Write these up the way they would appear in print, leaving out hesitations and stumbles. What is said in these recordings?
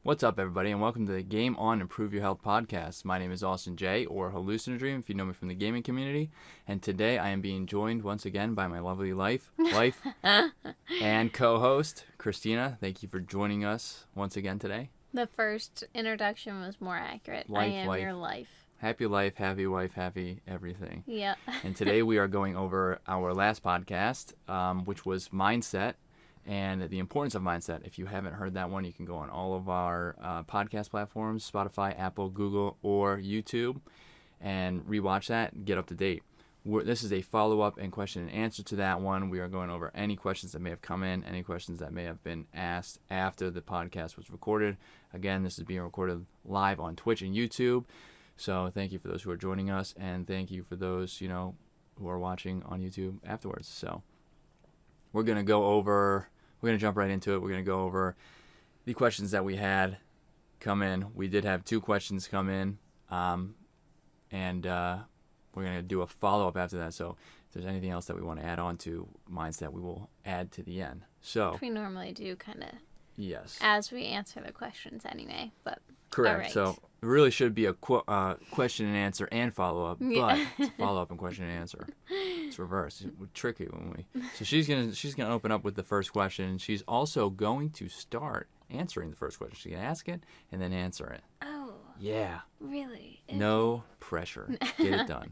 What's up, everybody, and welcome to the Game On Improve Your Health podcast. My name is Austin J, or hallucinodream if you know me from the gaming community, and today I am being joined once again by my lovely wife, and co-host, Christina. Thank you for joining us once again today. The first introduction was more accurate. I am your life. Happy life, happy wife, happy everything. Yeah. And today we are going over our last podcast, which was mindset. And the importance of mindset. If you haven't heard that one, you can go on all of our podcast platforms, Spotify, Apple, Google, or YouTube, and rewatch that and get up to date. This is a follow-up and question and answer to that one. We are going over any questions that may have come in, any questions that may have been asked after the podcast was recorded. Again, this is being recorded live on Twitch and YouTube. So thank you for those who are joining us, and thank you for those, who are watching on YouTube afterwards. So we're going to jump right into it. We're going to go over the questions that we had come in. We did have 2 questions come in, and we're going to do a follow-up after that. So if there's anything else that we want to add on to mindset, we will add to the end. So we normally do kind of yes, as we answer the questions anyway, but correct. Right. So it really should be a question and answer and follow-up, Yeah. but it's a follow-up and question and answer. It's reversed. It's tricky when we. So she's gonna open up with the first question. She's also going to start answering the first question. She's gonna ask it and then answer it. Oh. Yeah. Really? No pressure. Get it done.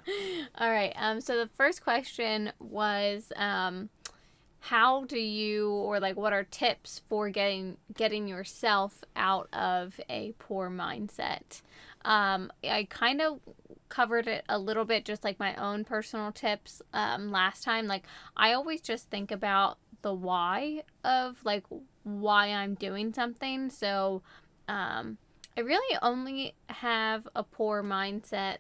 All right. So the first question was, how do you, or like, what are tips for getting yourself out of a poor mindset? I kind of covered it a little bit, just like my own personal tips last time. Like, I always just think about the why of like why I'm doing something. So I really only have a poor mindset,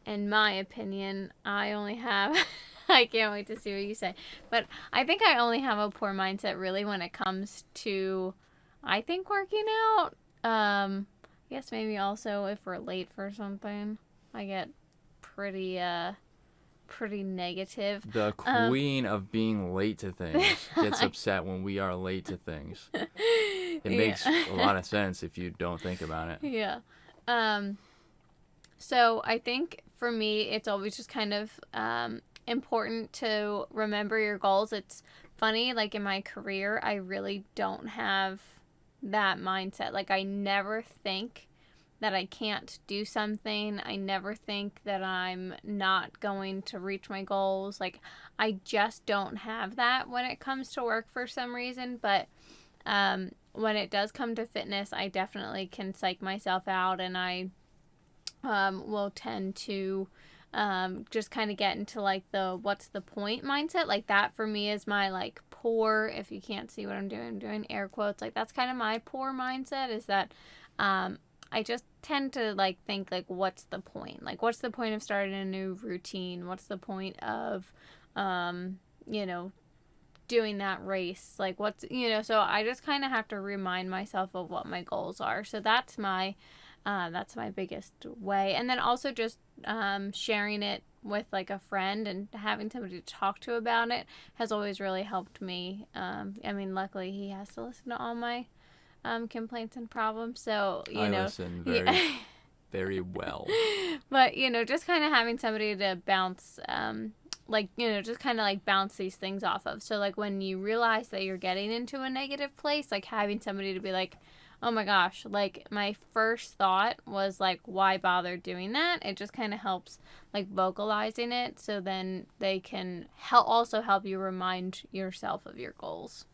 in my opinion. I only have I can't wait to see what you say, but I think I only have a poor mindset really when it comes to, I think, working out. I guess maybe also if we're late for something, I get pretty negative. The queen of being late to things gets upset when we are late to things. It makes a lot of sense if you don't think about it. Yeah. So I think for me, it's always just kind of important to remember your goals. It's funny, like in my career, I really don't have that mindset. Like, I never think that I can't do something. I never think that I'm not going to reach my goals. Like, I just don't have that when it comes to work for some reason. But when it does come to fitness, I definitely can psych myself out, and I will tend to just kind of get into like the what's the point mindset. Like, that for me is my like poor, if you can't see what I'm doing air quotes, like that's kind of my poor mindset, is that I just tend to like think like, what's the point? Like, what's the point of starting a new routine? What's the point of doing that race? Like, what's, so I just kind of have to remind myself of what my goals are. So that's my biggest way. And then also just sharing it with like a friend and having somebody to talk to about it has always really helped me. I mean, luckily he has to listen to all my complaints and problems. So, I listen very well. But, just kind of having somebody to bounce, just kind of like bounce these things off of. So like when you realize that you're getting into a negative place, like having somebody to be like, oh my gosh, like my first thought was like, why bother doing that? It just kind of helps like vocalizing it, so then they can also help you remind yourself of your goals.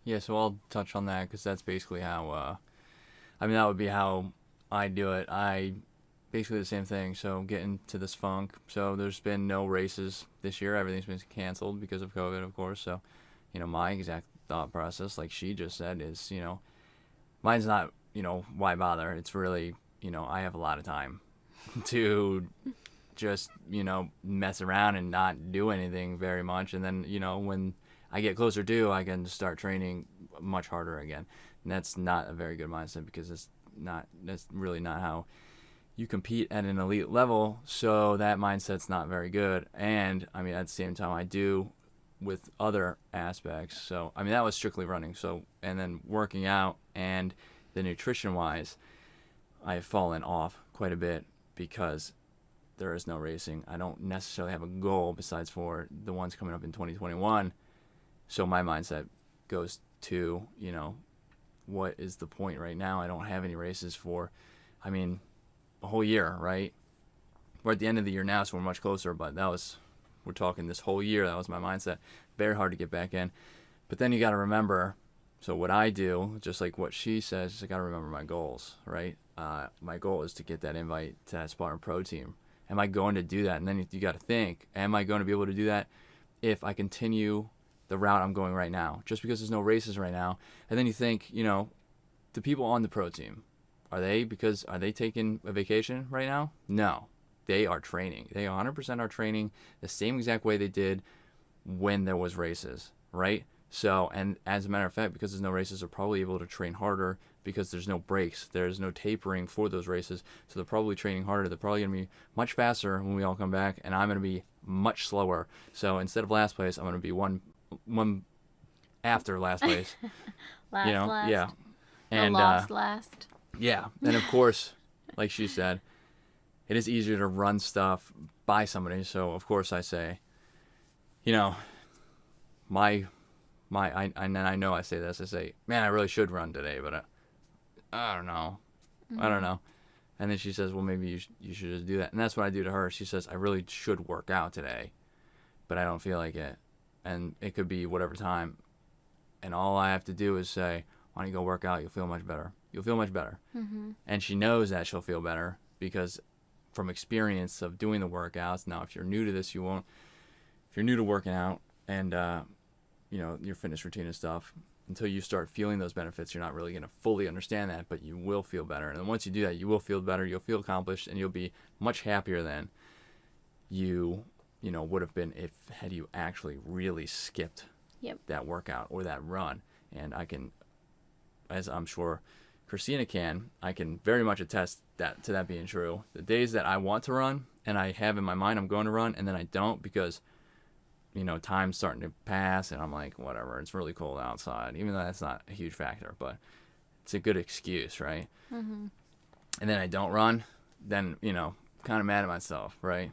Yeah, so I'll touch on that because that's basically how, that would be how I do it. I basically the same thing. So getting to this funk. So there's been no races this year. Everything's been canceled because of COVID, of course. So, my exact thought process, like she just said, is, mine's not, why bother? It's really, I have a lot of time to just, mess around and not do anything very much. And then, when I get closer to, I can start training much harder again. And that's not a very good mindset, because that's really not how you compete at an elite level. So that mindset's not very good. And at the same time, I do with other aspects. So, that was strictly running. So, and then working out and the nutrition wise, I've fallen off quite a bit because there is no racing. I don't necessarily have a goal besides for the ones coming up in 2021. So my mindset goes to, what is the point right now? I don't have any races for, a whole year, right? We're at the end of the year now, so we're much closer, but we're talking this whole year. That was my mindset. Very hard to get back in. But then you got to remember, so what I do, just like what she says, is I got to remember my goals, right? My goal is to get that invite to that Spartan Pro team. Am I going to do that? And then you got to think, am I going to be able to do that if I continue the route I'm going right now? Just because there's no races right now. And then you think, the people on the pro team, are they taking a vacation right now? No. They are training. They 100% are training the same exact way they did when there was races, right? So, and as a matter of fact, because there's no races, they're probably able to train harder because there's no breaks. There's no tapering for those races. So they're probably training harder. They're probably going to be much faster when we all come back, and I'm going to be much slower. So instead of last place, I'm going to be one after last place. last. Yeah. And last. Yeah. And of course, like she said, it is easier to run stuff by somebody. So of course I say, I know I say this. I say, man, I really should run today, but I don't know. Mm-hmm. I don't know. And then she says, well, maybe you should just do that. And that's what I do to her. She says, I really should work out today, but I don't feel like it. And it could be whatever time. And all I have to do is say, why don't you go work out? You'll feel much better. You'll feel much better. Mm-hmm. And she knows that she'll feel better because from experience of doing the workouts. Now, if you're new to this, you won't. If you're new to working out and, your fitness routine and stuff, until you start feeling those benefits, you're not really going to fully understand that, but you will feel better. And then once you do that, you will feel better. You'll feel accomplished, and you'll be much happier than you would have been had you actually really skipped that workout or that run. And I can, as I'm sure Christina can, I can very much attest to that being true. The days that I want to run and I have in my mind I'm going to run, and then I don't because time's starting to pass and I'm like, whatever, it's really cold outside, even though that's not a huge factor, but it's a good excuse, right? Mm-hmm. And then I don't run, then kind of mad at myself, right?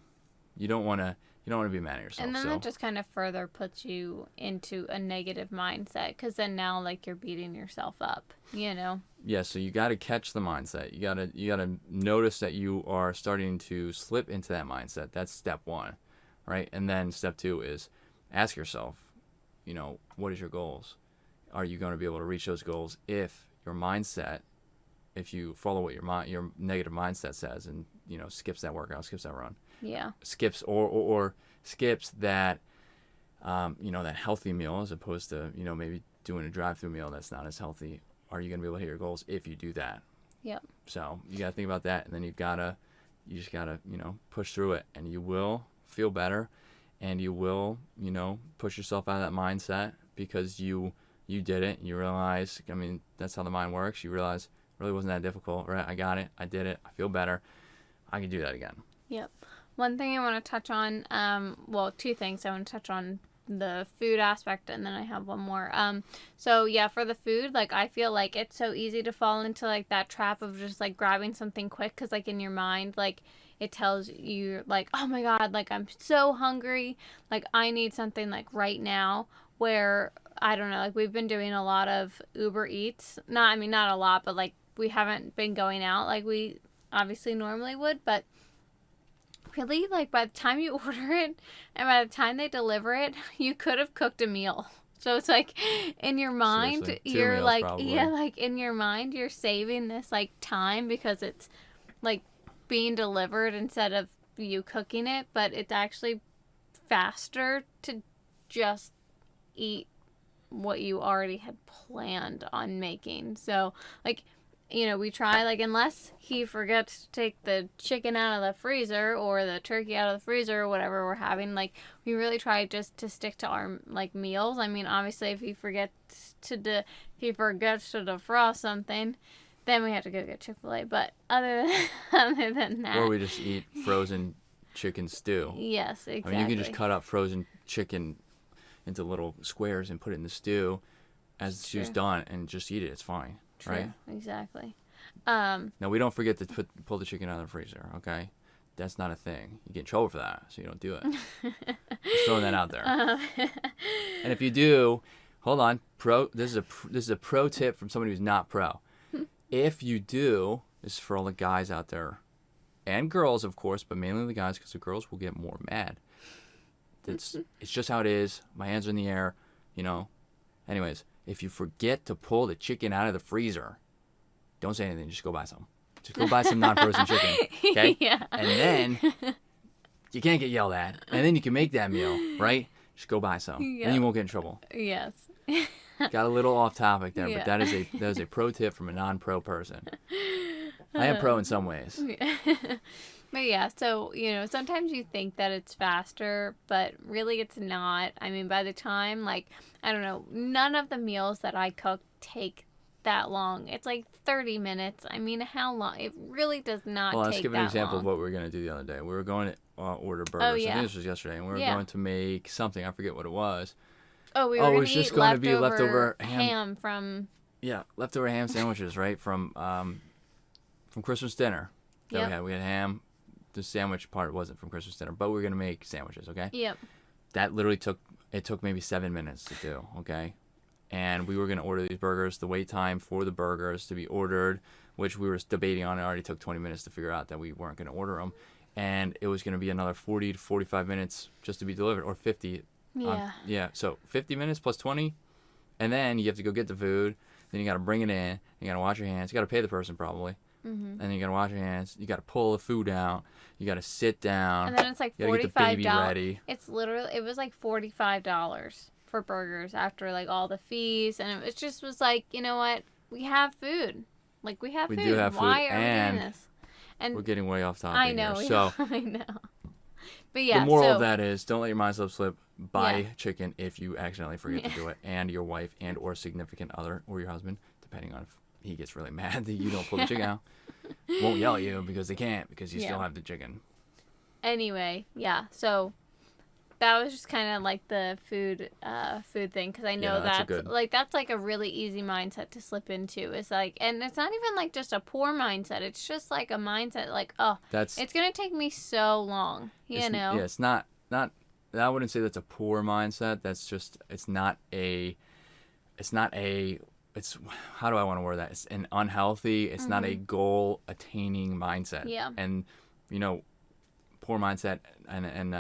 You don't want to be mad at yourself. And then that just kind of further puts you into a negative mindset, because then now you're beating yourself up, Yeah, so you got to catch the mindset. You got to notice that you are starting to slip into that mindset. That's step one, right? And then step two is ask yourself, what is your goals? Are you going to be able to reach those goals if you follow what your negative mindset says and skips that workout, skips that run? Yeah. Skips or skips that that healthy meal as opposed to maybe doing a drive-through meal that's not as healthy. Are you going to be able to hit your goals if you do that? Yep. So you got to think about that, and then you just gotta push through it, and you will feel better, and you will push yourself out of that mindset because you did it. You realize, that's how the mind works. You realize it really wasn't that difficult, right? I got it. I did it. I feel better. I can do that again. Yep. One thing I want to touch on, two things. I want to touch on the food aspect, and then I have one more. So yeah, for the food, I feel like it's so easy to fall into that trap of just grabbing something quick, because in your mind, it tells you oh my god, I'm so hungry, I need something right now. Where I don't know, we've been doing a lot of Uber Eats. Not a lot, but we haven't been going out like we obviously normally would, but really, by the time you order it and by the time they deliver it, you could have cooked a meal. So it's in your mind, seriously, you're 2 meals probably. in your mind, you're saving this time because it's being delivered instead of you cooking it, but it's actually faster to just eat what you already had planned on making. So we try, unless he forgets to take the chicken out of the freezer or the turkey out of the freezer or whatever we're having, we really try just to stick to our, meals. Obviously, if he forgets to defrost something, then we have to go get Chick-fil-A. But other than that... Or we just eat frozen chicken stew. Yes, exactly. You can just cut up frozen chicken into little squares and put it in the stew as the stew's done and just eat it. It's fine. True. Right? Exactly. Now, we don't forget to pull the chicken out of the freezer, okay? That's not a thing. You get in trouble for that, so you don't do it. Just throwing that out there. And if you do, hold on. This is a pro tip from somebody who's not pro. If you do, this is for all the guys out there, and girls, of course, but mainly the guys, because the girls will get more mad. It's just how it is. My hands are in the air, you know. Anyways, if you forget to pull the chicken out of the freezer, don't say anything. Just go buy some. Just go buy some non-frozen chicken, okay? Yeah. And then you can't get yelled at, and then you can make that meal, right? Just go buy some, and you won't get in trouble. Yes. Got a little off topic there, Yeah. but that is a pro tip from a non-pro person. I am pro in some ways. But yeah, so, you know, sometimes you think that it's faster, but really it's not. I mean, by the time, like, I don't know, none of the meals that I cook take that long. It's like 30 minutes. I mean, how long? It really does not Well, take let's give that an example long. of what we were going to do the other day. We were going to order burgers. Oh, I yeah. think this was yesterday, and we were Yeah. going to make something. I forget what it was. Oh, we were it going was to just eat going to be leftover leftover ham from... Yeah, leftover ham sandwiches, right, from Christmas dinner that Yep. we had. We had ham. The sandwich part wasn't from Christmas dinner, but we were going to make sandwiches, okay? Yep. That literally took maybe 7 minutes to do, okay? And we were going to order these burgers. The wait time for the burgers to be ordered, which we were debating on, it already took 20 minutes to figure out that we weren't going to order them. And it was going to be another 40 to 45 minutes just to be delivered, or 50. Yeah. Yeah, so 50 minutes plus 20, and then you have to go get the food. Then you got to bring it in. You got to wash your hands. You got to pay the person probably. Mm-hmm. And then you got to wash your hands. You got to pull the food out. You got to sit down. And then it's like you got to get the baby $45. ready. It was like $45 for burgers after like all the fees, and it just was like, you know what? We have food. Like, we have We food. do have Why food, are we and doing this? And We're getting way off topic I know. here. So I know. But yeah, the moral so, of that is, don't let your mind slip. Buy Yeah. chicken if you accidentally forget to do it, and your wife and or significant other or your husband, depending on if he gets really mad that you don't pull the chicken out, won't yell at you because they can't, because you Yeah. still have the chicken. Anyway, yeah. So that was just kind of like the food thing, because I know Yeah, that's a that's good- that's like a really easy mindset to slip into. It's like, and it's not even like just a poor mindset. It's just like a mindset like, oh, That's it's gonna take me so long, you know. Yeah, it's not. I wouldn't say that's a poor mindset. That's just. It's how do I want to word that? It's an unhealthy. It's not a goal attaining mindset. Yeah. And, poor mindset and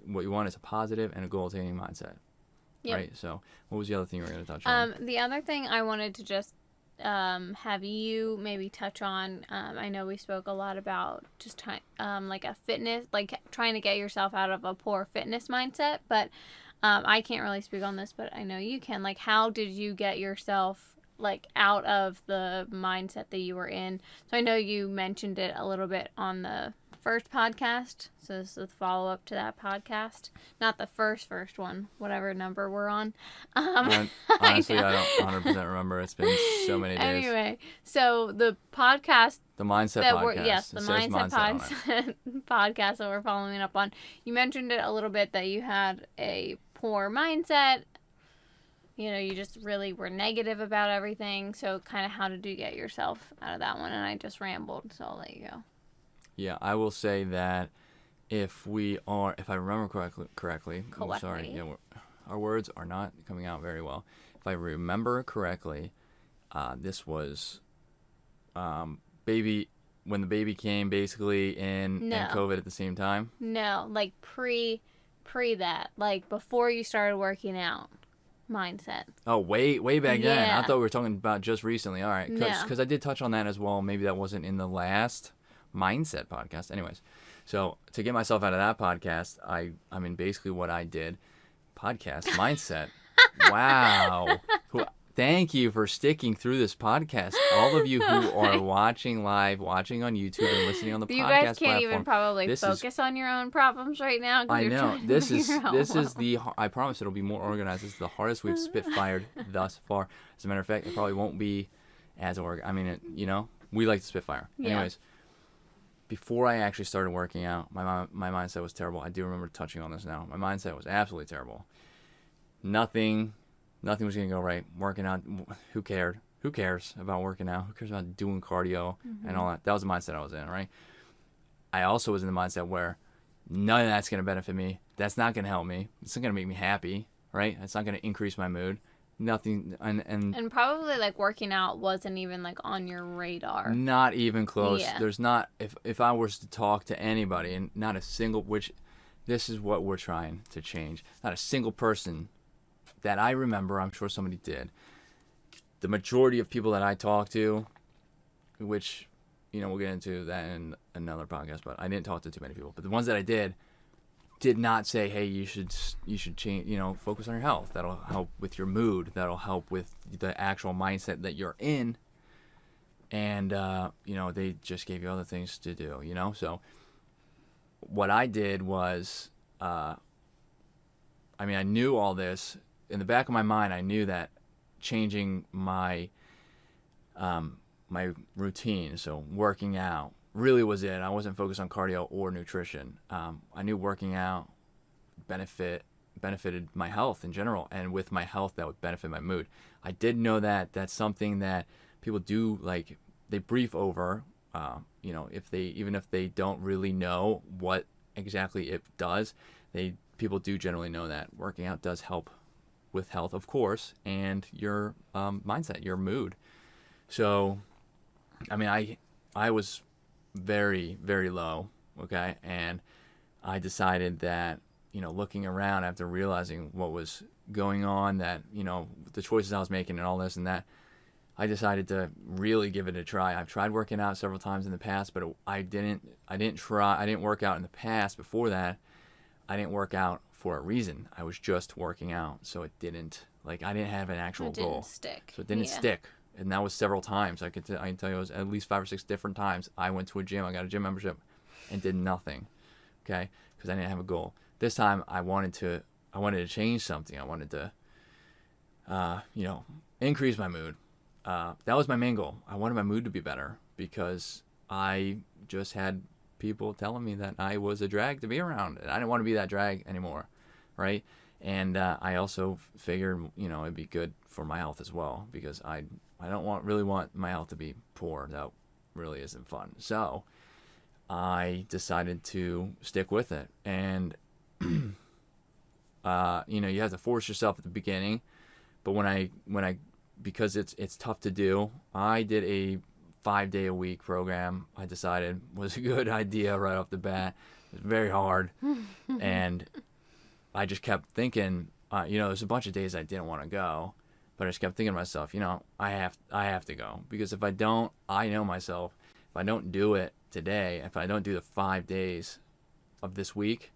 what you want is a positive and a goal attaining mindset. Yep. Right. So what was the other thing you were going to touch on? The other thing I wanted to just have you maybe touch on. I know we spoke a lot about just like a fitness, like trying to get yourself out of a poor fitness mindset, but I can't really speak on this, but I know you can. Like, how did you get yourself like out of the mindset that you were in? So I know you mentioned it a little bit on the first podcast, so this is the follow-up to that podcast, not the first one, whatever number we're on. Honestly, I don't 100% remember. It's been so many days. Anyway, so the podcast The mindset that podcast. yes, the It says mindset on it. podcast that we're following up on. You mentioned it a little bit that you had a poor mindset. You know, you just really were negative about everything. So kind of how did you get yourself out of that one? And I just rambled, so I'll let you go. Yeah, I will say that if I remember correctly, I'm sorry, Correctly. our words are not coming out very well. If I remember correctly, this was when the baby came basically and COVID at the same time. No, like pre that, like before you started working out mindset. Oh, way back then. I Yeah. thought we were talking about just recently. All right, No. because I did touch on that as well. Maybe that wasn't in the last mindset podcast. Anyways, so to get myself out of that podcast, I mean basically what I did, podcast mindset. Wow. Thank you for sticking through this podcast. All of you who are watching live, watching on YouTube, and listening on the You podcast guys can't platform. even probably This is- focus on your own problems right now. 'Cause I you're know. trying to This is figure out what- I promise it'll be more organized. This is the hardest we've spitfired thus far. As a matter of fact, it probably won't be as organized. I mean, we like to spitfire. Yeah. Anyways, before I actually started working out, my mindset was terrible. I do remember touching on this now. My mindset was absolutely terrible. Nothing was going to go right. Working out, who cared? who cares about working out? Who cares about doing cardio and all that? That was the mindset I was in, right? I also was in the mindset where none of that's going to benefit me. That's not going to help me. It's not going to make me happy, right? It's not going to increase my mood. Nothing. And probably like working out wasn't even like on your radar. Not even close. Yeah. There's not, if I was to talk to anybody, and not a single, which this is what we're trying to change, not a single person that I remember, I'm sure somebody did. The majority of people that I talk to, which, we'll get into that in another podcast, but I didn't talk to too many people. But the ones that I did not say, hey, you should change, focus on your health. That'll help with your mood. That'll help with the actual mindset that you're in. And, they just gave you other things to do, So what I did was, I knew all this. In the back of my mind, I knew that changing my my routine, so working out, really was it. I wasn't focused on cardio or nutrition. I knew working out benefited my health in general, and with my health, that would benefit my mood. I did know that that's something that people do, like, they brief over, if they don't really know what exactly it does, people do generally know that working out does help with health, of course, and your mindset, your mood. So, I was very, very low, okay? And I decided that, looking around after realizing what was going on, that, the choices I was making and all this and that, I decided to really give it a try. I've tried working out several times in the past, but I didn't work out in the past before that. I didn't work out for a reason. I was just working out. So I didn't have an actual goal. Stick. So it didn't stick. And that was several times. I can tell you it was at least 5 or 6 different times. I went to a gym. I got a gym membership and did nothing. Okay? Because I didn't have a goal. This time I wanted to change something. I wanted to, increase my mood. That was my main goal. I wanted my mood to be better because I just had people telling me that I was a drag to be around. And I didn't want to be that drag anymore, right? And I also figured, it'd be good for my health as well because I don't really want my health to be poor. That really isn't fun. So I decided to stick with it. And, you have to force yourself at the beginning. But when I because it's tough to do, I did a 5-day-a-week program. I decided was a good idea right off the bat. It was very hard. And I just kept thinking, there's a bunch of days I didn't want to go, but I just kept thinking to myself, I have to go because if I don't, I know myself. If I don't do it today, if I don't do the 5 days of this week,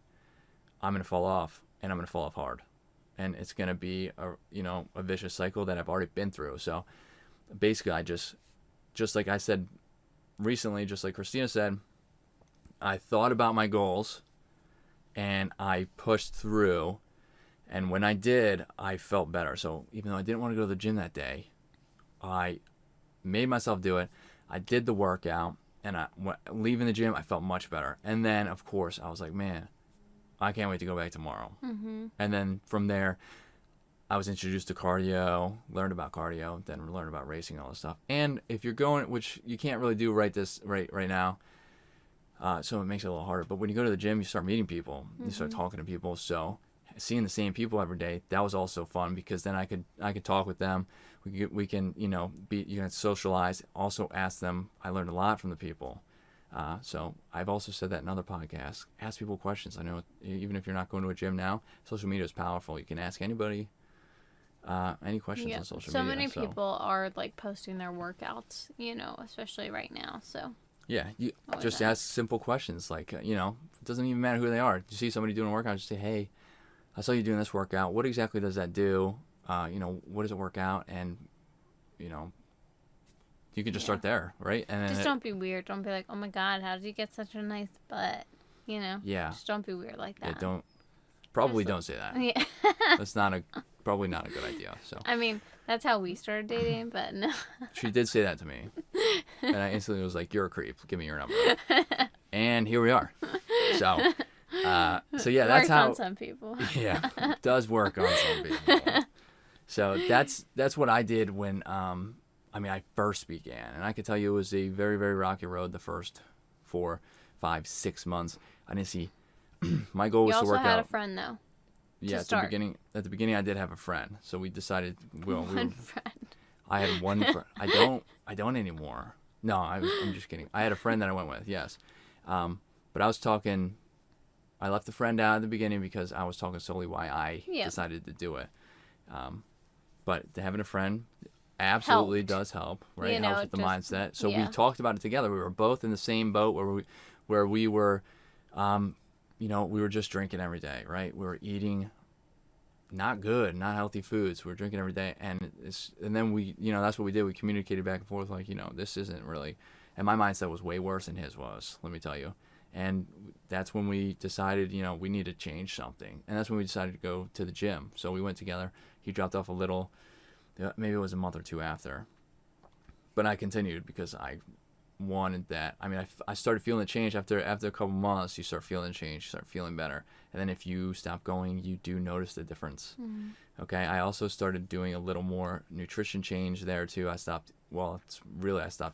I'm gonna fall off, and I'm gonna fall off hard, and it's gonna be a vicious cycle that I've already been through. So basically, I just like I said recently, just like Christina said, I thought about my goals. And I pushed through, and when I did, I felt better. So even though I didn't want to go to the gym that day, I made myself do it. I did the workout, and leaving the gym, I felt much better. And then, of course, I was like, man, I can't wait to go back tomorrow. Mm-hmm. And then from there, I was introduced to cardio, learned about cardio, then learned about racing, all this stuff. And if you're going, which you can't really do right now, so it makes it a little harder. But when you go to the gym, you start meeting people. You start talking to people. So seeing the same people every day, that was also fun because then I could talk with them. We can socialize. Also ask them. I learned a lot from the people. So I've also said that in other podcasts. Ask people questions. I know even if you're not going to a gym now, social media is powerful. You can ask anybody any questions on social media. So many people are like posting their workouts, especially right now. So. Yeah, you just ask simple questions like, it doesn't even matter who they are. You see somebody doing a workout, just say, hey, I saw you doing this workout. What exactly does that do? What does it work out? And, you can just start there, right? And then just don't be weird. Don't be like, oh my God, how did you get such a nice butt? Yeah. Just don't be weird like that. Yeah, don't say that. Yeah. That's probably not a good idea. So. That's how we started dating, but no. She did say that to me. And I instantly was like, you're a creep. Give me your number. And here we are. So yeah, that's how. Works on some people. Yeah, it does work on some people. So that's what I did when I first began, and I could tell you it was a very, very rocky road the first 4, 5, 6 months. I didn't see. My goal You was to also work had out. a friend though. Yeah, To at the start. beginning. At the beginning, I did have a friend, so we decided. Well, One friend. I had one. I don't anymore. No, I'm just kidding. I had a friend that I went with. Yes, but I was talking. I left the friend out at the beginning because I was talking solely why I Yeah. decided to do it. But having a friend absolutely Helped. does help, right? You know, Helps with the just- mindset. So we yeah. talked about it together. We were both in the same boat where we were, we were just drinking every day, right? We were eating not good, not healthy foods. We were drinking every day, and then we, that's what we did. We communicated back and forth, like, this isn't really. And my mindset was way worse than his was. Let me tell you. And that's when we decided, we need to change something. And that's when we decided to go to the gym. So we went together. He dropped off a little. Maybe it was a month or two after. But I continued because I wanted that. I started feeling the change after a couple months. You start feeling the change. You start feeling better. And then if you stop going, you do notice the difference. Mm. Okay. I also started doing a little more nutrition change there too. I stopped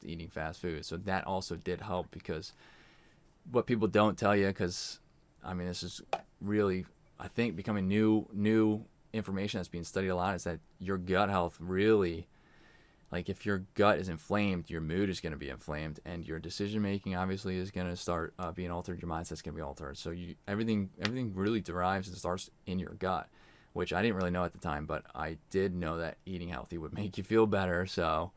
eating fast food. So that also did help because what people don't tell you, because this is really, I think, becoming new information that's being studied a lot, is that your gut health really, like, if your gut is inflamed, your mood is going to be inflamed, and your decision making obviously is going to start being altered. Your mindset's going to be altered. So everything really derives and starts in your gut, which I didn't really know at the time, but I did know that eating healthy would make you feel better. So,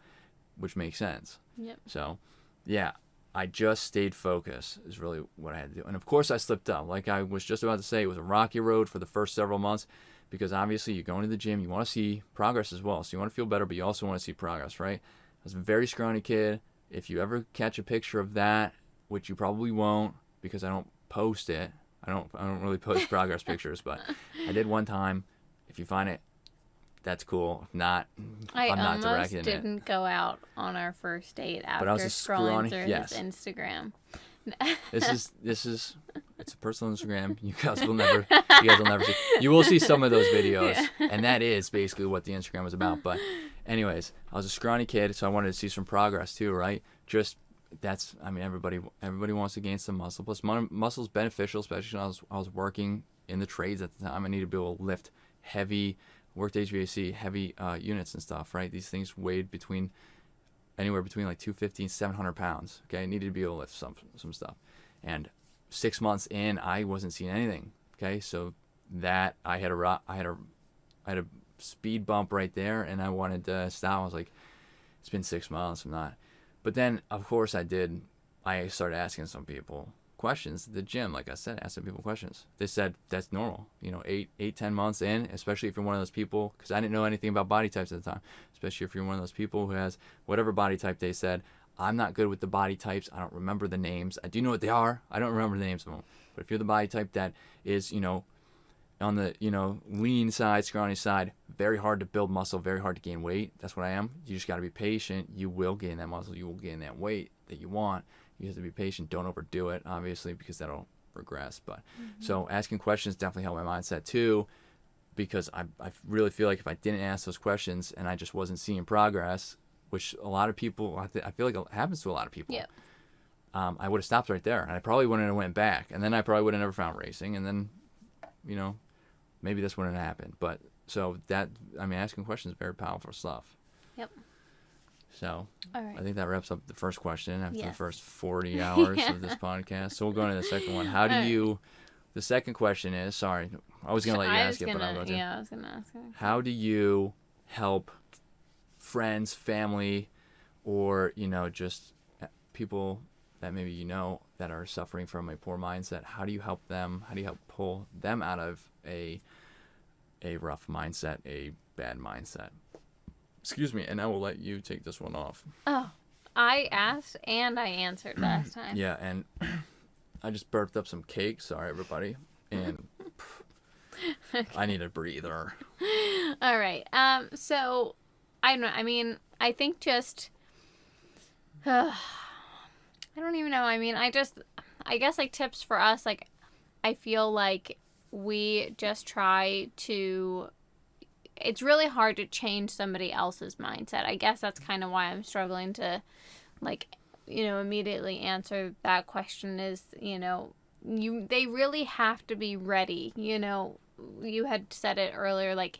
which makes sense. Yep. So, yeah. I just stayed focused is really what I had to do. And of course I slipped up. Like I was just about to say, it was a rocky road for the first several months because obviously you're going to the gym. You want to see progress as well. So you want to feel better, but you also want to see progress, right? I was a very scrawny kid. If you ever catch a picture of that, which you probably won't because I don't post it. I don't really post progress pictures, but I did one time. If you find it, that's cool. If not, I'm not almost directing it. didn't go out on our first date But I was after a scrolling scrawny- through yes. his Instagram. This is it's a personal Instagram. You guys will never see. You will see some of those videos, and that is basically what the Instagram was about. But anyways, I was a scrawny kid, so I wanted to see some progress too, right? Everybody wants to gain some muscle. Plus, muscle's beneficial, especially when I was working in the trades at the time. I needed to be able to lift heavy, worked HVAC, heavy units and stuff, right? These things weighed anywhere between like 250 and 700 pounds. Okay, I needed to be able to lift some stuff. And 6 months in, I wasn't seeing anything. Okay, so that I had a speed bump right there, and I wanted to stop. I was like, it's been 6 months, I'm not. But then, of course, I started asking some people questions at the gym. Like I said, asking people questions. They said that's normal. 10 months in, especially if you're one of those people, because I didn't know anything about body types at the time, especially if you're one of those people who has whatever body type they said. I'm not good with the body types. I don't remember the names. I do know what they are. I don't remember the names of them. But if you're the body type that is, on the, lean side, scrawny side, very hard to build muscle, very hard to gain weight. That's what I am. You just got to be patient. You will gain that muscle. You will gain that weight that you want. You have to be patient. Don't overdo it, obviously, because that'll regress. But so asking questions definitely helped my mindset too, because I really feel like if I didn't ask those questions and I just wasn't seeing progress, which a lot of people, I feel like it happens to a lot of people. Yeah. I would have stopped right there, and I probably wouldn't have went back, and then I probably would have never found racing, and then, maybe this wouldn't have happened. But so asking questions is very powerful stuff. Yep. So All right. I think that wraps up the first question after the Yes. first 40 hours of this podcast. So we'll go into the second one. How do you? The second question is, sorry, I was gonna let you ask it, but I'm going to. Yeah, I was gonna ask it. How do you help friends, family, or just people that maybe that are suffering from a poor mindset? How do you help them? How do you help pull them out of a rough mindset, a bad mindset? Excuse me, and I will let you take this one off. Oh, I asked and I answered last time. Yeah, and I just burped up some cake. Sorry, everybody. And I need a breather. All right. So I don't know. I think just I don't even know. I guess like tips for us, like I feel like we just try to it's really hard to change somebody else's mindset. I guess that's kind of why I'm struggling to, like, immediately answer that question is, they really have to be ready. You had said it earlier, like,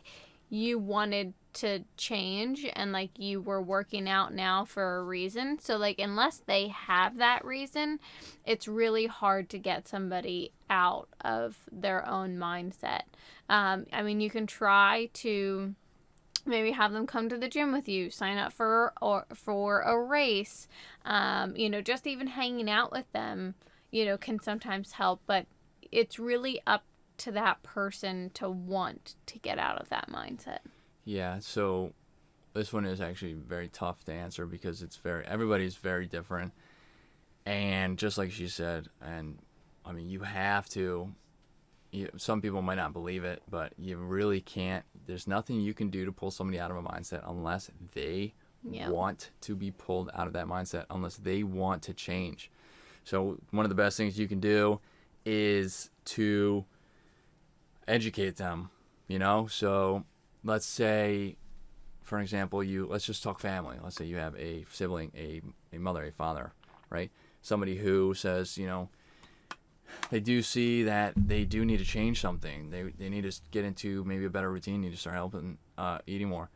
you wanted to change and, like, you were working out now for a reason. So, like, unless they have that reason, it's really hard to get somebody out of their own mindset. I mean, you can try to maybe have them come to the gym with you, sign up for a race. Just even hanging out with them, can sometimes help, but it's really up to that person to want to get out of that mindset. Yeah, so this one is actually very tough to answer because everybody's very different. And just like she said, and I mean, you have to, some people might not believe it, but you really can't, there's nothing you can do to pull somebody out of a mindset unless they want to be pulled out of that mindset, unless they want to change. So one of the best things you can do is to educate them, so let's say, for example, let's just talk family. Let's say you have a sibling, a mother, a father, right? Somebody who says, they do see that they do need to change something. They need to get into maybe a better routine, need to start helping, eating more.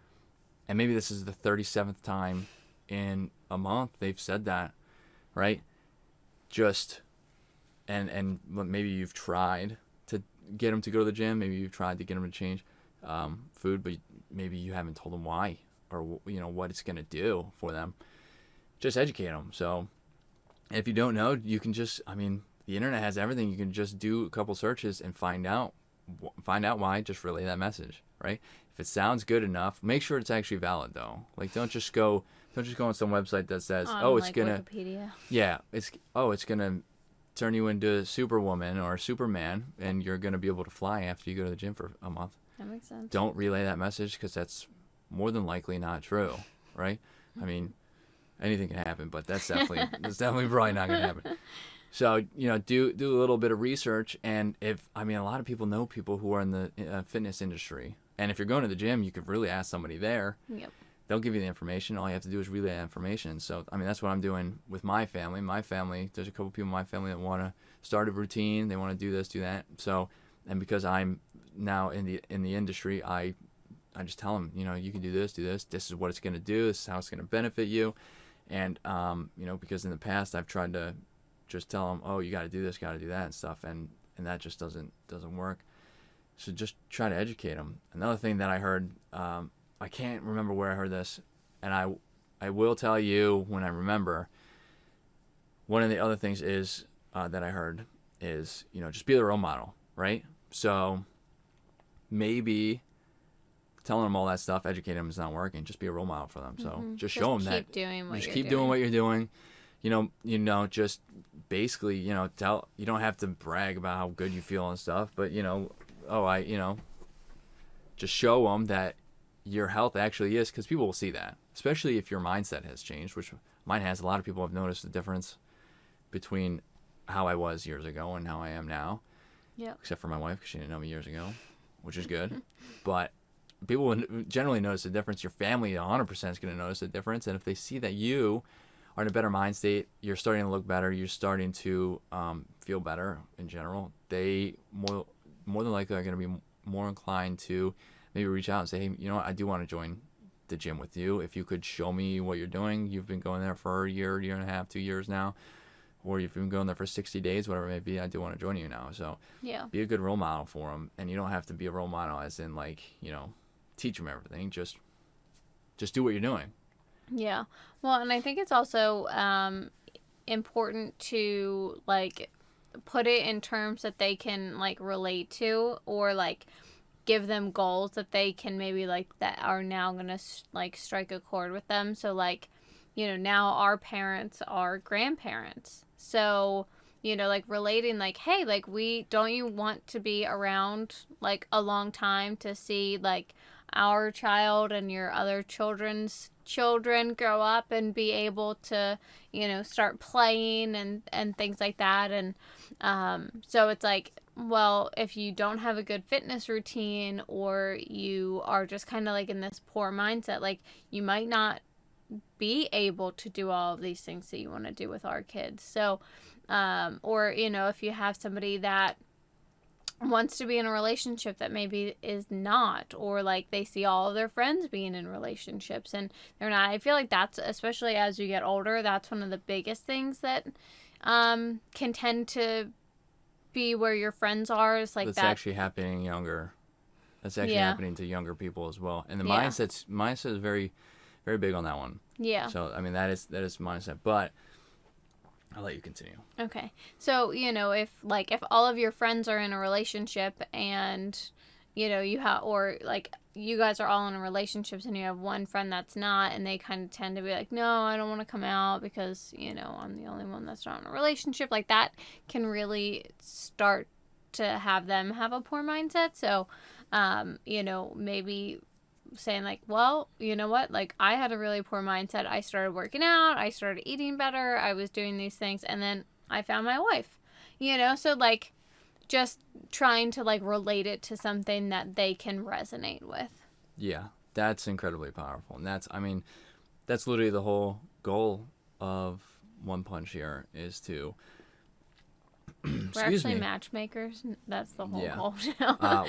And maybe this is the 37th time in a month they've said that, right? And maybe you've tried to get them to go to the gym. Maybe you've tried to get them to change food, but maybe you haven't told them why or what it's going to do for them. Just educate them. So if you don't know, you can just, the internet has everything. You can just do a couple searches and find out why. Just relay that message, right? If it sounds good enough, make sure it's actually valid though. Like don't just go on some website that says, it's like gonna, Wikipedia. Yeah, it's gonna turn you into Superwoman or Superman, and you're gonna be able to fly after you go to the gym for a month. That makes sense. Don't relay that message because that's more than likely not true, right? I mean, anything can happen, but that's definitely probably not gonna happen. So do a little bit of research, and a lot of people know people who are in the fitness industry, and if you're going to the gym, you could really ask somebody there. Yep. They'll give you the information. All you have to do is relay that information. So that's what I'm doing with my family. There's a couple people in my family that want to start a routine. They want to do this, do that. So, and because I'm now in the industry, I just tell them, you can do this. This is what it's going to do. This is how it's going to benefit you. And because in the past I've tried to just tell them, oh, you got to do this, got to do that, and stuff, and that just doesn't work. So just try to educate them. Another thing that I heard, I can't remember where I heard this, and I will tell you when I remember. One of the other things is that I heard is just be the role model, right? So maybe telling them all that stuff, educating them is not working. Just be a role model for them. So just show them that. Keep doing what you're doing. Just basically, tell. You don't have to brag about how good you feel and stuff, but just show them that your health actually is, because people will see that, especially if your mindset has changed, which mine has. A lot of people have noticed the difference between how I was years ago and how I am now. Yeah. Except for my wife, because she didn't know me years ago, which is good. But people will generally notice the difference. Your family 100% is going to notice the difference. And if they see that you are in a better mind state, you're starting to look better, you're starting to feel better in general, they more than likely are going to be more inclined to maybe reach out and say, hey, I do want to join the gym with you. If you could show me what you're doing. You've been going there for a year and a half, 2 years now, or you've been going there for 60 days, whatever it may be. I do want to join you now. So be a good role model for them. And you don't have to be a role model as in teach them everything. Just do what you're doing. Yeah. Well, and I think it's also important to put it in terms that they can relate to, or give them goals that they can maybe that are now gonna strike a chord with them. So now our parents are grandparents, so relating hey, don't you want to be around a long time to see our child and your other children's children grow up and be able to start playing and things like that. And so it's well, if you don't have a good fitness routine or you are just kind of like in this poor mindset, like you might not be able to do all of these things that you want to do with our kids. So, or, you know, if you have somebody that wants to be in a relationship that maybe is not, or like they see all of their friends being in relationships and they're not. I feel like that's, especially as you get older, that's one of the biggest things that can tend to be where your friends are. It's like That's that. actually happening younger. That's actually Yeah. happening to younger people as well. And the Yeah. mindset is very, very big on that one. Yeah. So I mean that is mindset. But I'll let you continue. Okay. So, you know, if all of your friends are in a relationship and, you know, you have, or like you guys are all in relationships and you have one friend that's not, and they kind of tend to be like, no, I don't want to come out because, you know, I'm the only one that's not in a relationship, like that can really start to have them have a poor mindset. So, you know, maybe saying like, well, you know what, like I had a really poor mindset. I started working out, I started eating better, I was doing these things, and then I found my wife, you know. So like just trying to like relate it to something that they can resonate with. Yeah, that's incredibly powerful. And that's, I mean, that's literally the whole goal of One Punch here is to We're actually matchmakers. That's the whole goal.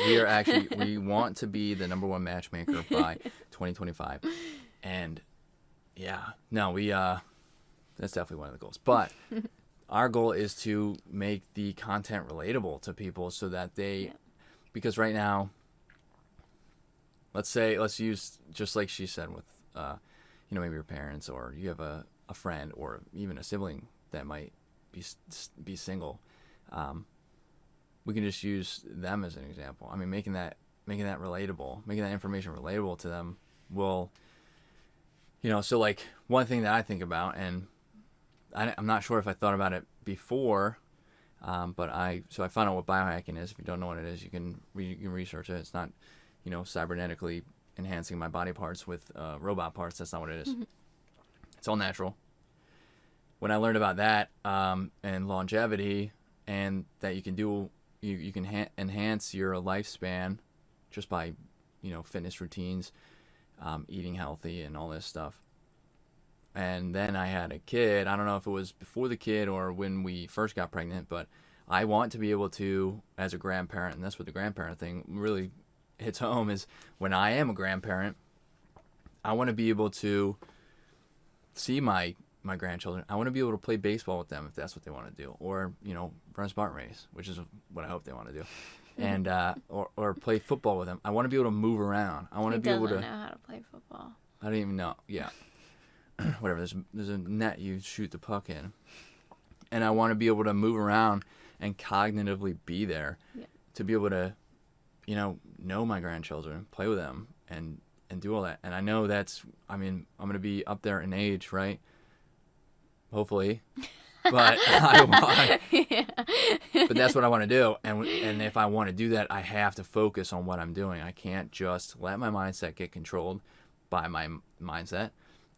We are actually, we want to be the number one matchmaker by 2025. And yeah, no, that's definitely one of the goals. But our goal is to make the content relatable to people so that they, because right now, let's use, just like she said with, you know, maybe your parents, or you have a friend or even a sibling that might be single. We can just use them as an example. I mean, making that relatable, making that information relatable to them will, you know, so like one thing that I think about, and I'm not sure if I thought about it before, but I found out what biohacking is. If you don't know what it is, you can research it. It's not, you know, cybernetically enhancing my body parts with robot parts. That's not what it is. Mm-hmm. It's all natural. When I learned about that and longevity, and that you can do, you can enhance your lifespan just by, you know, fitness routines, eating healthy and all this stuff. And then I had a kid. I don't know if it was before the kid or when we first got pregnant, but I want to be able to, as a grandparent, and that's what the grandparent thing really hits home, is when I am a grandparent, I want to be able to see my grandchildren. I want to be able to play baseball with them if that's what they want to do, or, you know, run a Spartan race, which is what I hope they want to do, and or play football with them. I want to be able to move around. I want to be able to know how to play football. I don't even know. Yeah, whatever. There's a net you shoot the puck in, and I want to be able to move around and cognitively be there, to be able to, you know my grandchildren, play with them, and do all that. And I know that's, I mean, I'm gonna be up there in age, right? Hopefully, but but that's what I want to do, and if I want to do that, I have to focus on what I'm doing. I can't just let my mindset get controlled by my mindset.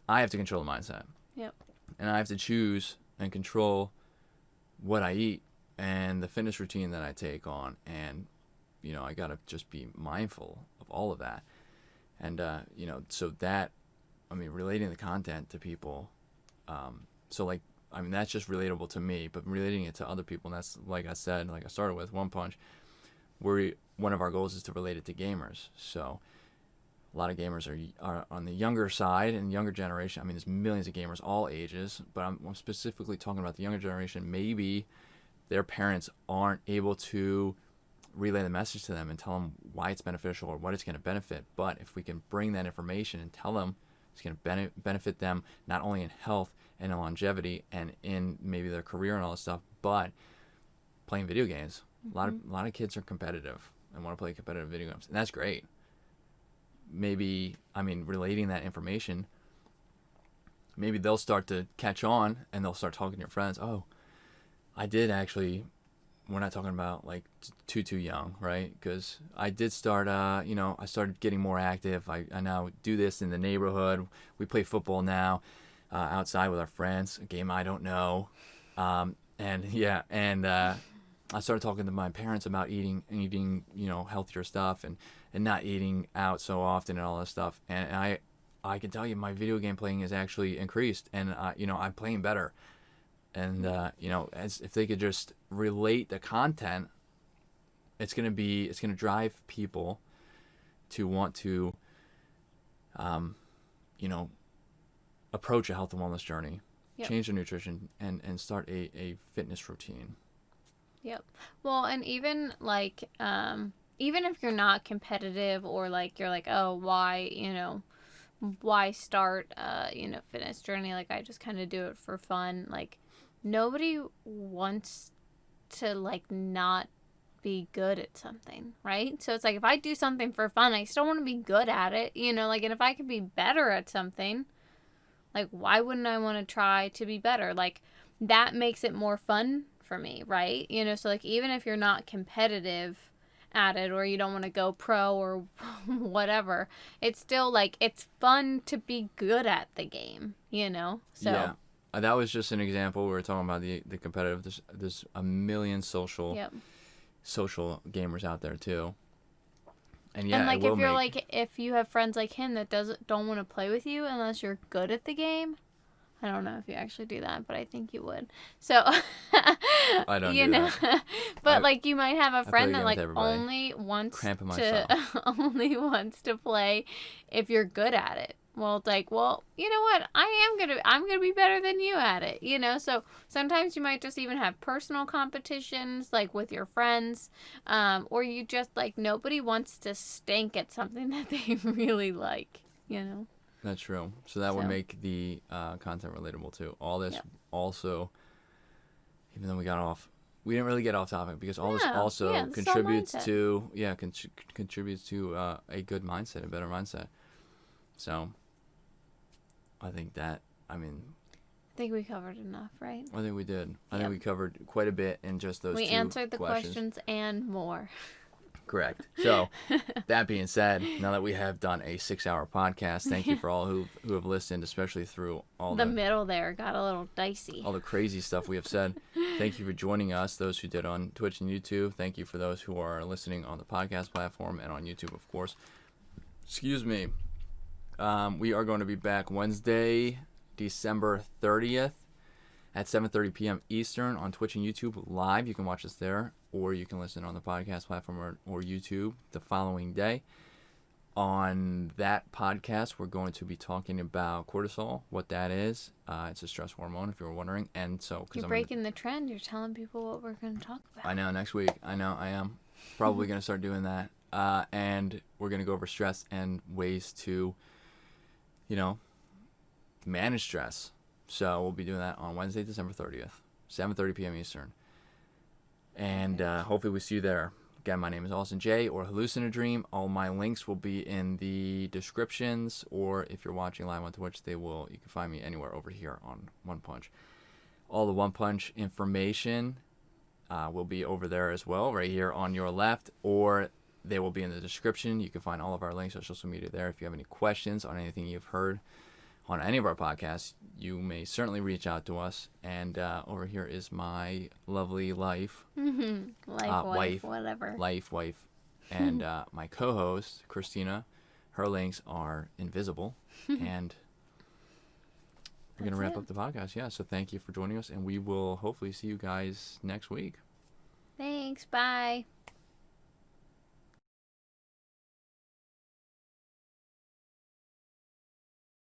I have to control the mindset. Yep. And I have to choose and control what I eat and the fitness routine that I take on, and, you know, I gotta just be mindful of all of that, and you know, so that, I mean, relating the content to people. So, like, I mean, that's just relatable to me, but relating it to other people, and that's, like I said, like I started with One Punch, one of our goals is to relate it to gamers. So a lot of gamers are on the younger side and younger generation. I mean, there's millions of gamers, all ages, but I'm specifically talking about the younger generation. Maybe their parents aren't able to relay the message to them and tell them why it's beneficial or what it's going to benefit. But if we can bring that information and tell them it's going to benefit them not only in health and in longevity and in maybe their career and all this stuff, but playing video games. Mm-hmm. A lot of kids are competitive and want to play competitive video games, and that's great. Maybe, I mean, relating that information, maybe they'll start to catch on and they'll start talking to your friends. Oh, I did actually, we're not talking about like too young, right? Because I did start, you know, I started getting more active. I now do this in the neighborhood. We play football now outside with our friends, a game I don't know. And yeah, and I started talking to my parents about eating, healthier stuff and not eating out so often and all that stuff. And I can tell you my video game playing has actually increased, and I'm playing better. And as if they could just relate the content, it's gonna drive people to want to, approach a health and wellness journey, Yep. change their nutrition, and start a fitness routine. Yep. Well, and even like, even if you're not competitive or like you're like, oh, why start fitness journey? Like I just kind of do it for fun. Like nobody wants to like not be good at something, right? So it's like if I do something for fun, I still want to be good at it, like, and if I can be better at something, like why wouldn't I want to try to be better? Like that makes it more fun for me, right? So like even if you're not competitive at it or you don't want to go pro or whatever, it's still like it's fun to be good at the game, So Yeah. That was just an example. We were talking about the competitive. There's a million social gamers out there too. And yeah, and like if you're like if you have friends like him that don't want to play with you unless you're good at the game. I don't know if you actually do that, but I think you would. So I don't do that. But like you might have a friend that like only wants to play if you're good at it. Well, it's like, well, you know what? I'm gonna be better than you at it. So sometimes you might just even have personal competitions like with your friends, or you just like nobody wants to stink at something that they really like. That's true. So that would make the content relatable too. All this also, even though we didn't really get off topic because all this also contributes to contributes to a good mindset, a better mindset. So I think I think we covered enough, right? I think we did. I think we covered quite a bit in just those We two answered the questions and more. Correct. So, that being said, now that we have done a 6-hour podcast, thank you for all who have listened, especially through all the middle there got a little dicey. All the crazy stuff we have said. Thank you for joining us, those who did on Twitch and YouTube. Thank you for those who are listening on the podcast platform and on YouTube, of course. Excuse me. We are going to be back Wednesday, December 30th at 7:30 p.m. Eastern on Twitch and YouTube live. You can watch us there, or you can listen on the podcast platform or YouTube the following day. On that podcast, we're going to be talking about cortisol, what that is. It's a stress hormone, if you were wondering. And so, you're breaking the trend. You're telling people what we're going to talk about. I know, next week. I know, I am. Probably going to start doing that. And we're going to go over stress and ways to, manage stress. So we'll be doing that on Wednesday, December 30th, 7:30 p.m. Eastern. And hopefully we see you there. Again, my name is Austin J. or hallucinodream. All my links will be in the descriptions, or if you're watching live on Twitch, you can find me anywhere over here on One Punch. All the One Punch information will be over there as well, right here on your left, or they will be in the description. You can find all of our links on social media there. If you have any questions on anything you've heard on any of our podcasts, you may certainly reach out to us. And over here is my lovely wife, wife, and my co-host, Christina. Her links are invisible. And we're going to wrap up the podcast. Yeah, so thank you for joining us, and we will hopefully see you guys next week. Thanks. Bye.